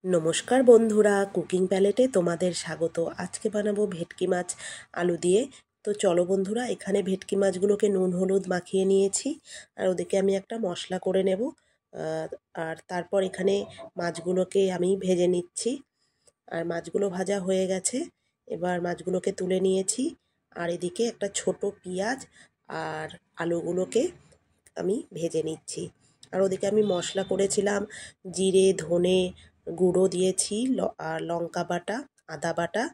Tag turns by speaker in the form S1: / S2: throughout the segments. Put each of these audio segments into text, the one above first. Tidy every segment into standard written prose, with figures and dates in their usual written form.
S1: নমস্কার বন্ধুরা, কুকিং প্যালেটে তোমাদের স্বাগত। আজকে বানাবো ভেটকি মাছ আলু দিয়ে। তো চলো বন্ধুরা, এখানে ভেটকি মাছগুলোকে নুন হলুদ মাখিয়ে নিয়েছি, আর ওদিকে আমি একটা মশলা করে নেব। আর তারপর এখানে মাছগুলোকে আমি ভেজে নিচ্ছি। আর মাছগুলো ভাজা হয়ে গেছে, এবার মাছগুলোকে তুলে নিয়েছি। আর এদিকে একটা ছোট পেঁয়াজ আর আলুগুলোকে আমি ভেজে নিচ্ছি। আর ওদিকে আমি মশলা করেছিলাম, জিরে ধনে গুঁড়ো দিয়েছি, আর লঙ্কা বাটা, আদা বাটা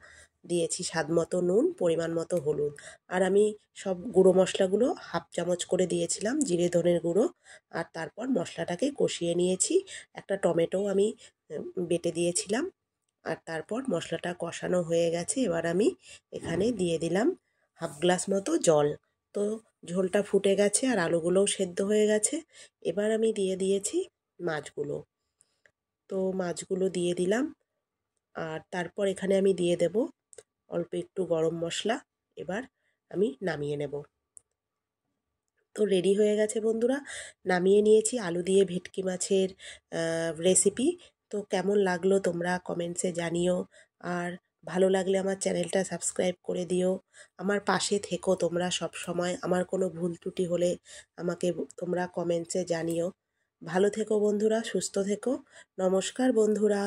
S1: দিয়েছি, স্বাদ মতো নুন, পরিমাণ মতো হলুদ। আর আমি সব গুঁড়ো মশলাগুলো হাফ চামচ করে দিয়েছিলাম, জিরে ধনের গুঁড়ো। আর তারপর মশলাটাকে কষিয়ে নিয়েছি। একটা টমেটো আমি বেটে দিয়েছিলাম। আর তারপর মশলাটা কষানো হয়ে গেছে, এবার আমি এখানে দিয়ে দিলাম হাফ গ্লাস মতো জল। তো ঝোলটা ফুটে গেছে আর আলুগুলোও সেদ্ধ হয়ে গেছে। এবার আমি দিয়ে দিয়েছি মাছগুলো। তো মাছগুলো দিয়ে দিলাম, আর তারপর এখানে আমি দিয়ে দেব অল্প একটু গরম মশলা। এবার আমি নামিয়ে নেব। তো রেডি হয়ে গেছে বন্ধুরা, নামিয়ে নিয়েছি আলু দিয়ে ভেটকি মাছের রেসিপি। তো কেমন লাগলো তোমরা কমেন্টসে জানিও। আর ভালো লাগলে আমার চ্যানেলটা সাবস্ক্রাইব করে দিও। আমার পাশে থেকো তোমরা সব সময়। আমার কোনো ভুল ত্রুটি হলে আমাকে তোমরা কমেন্টসে জানিও। ভালো থেকো বন্ধুরা, সুস্থ থেকো। নমস্কার বন্ধুরা।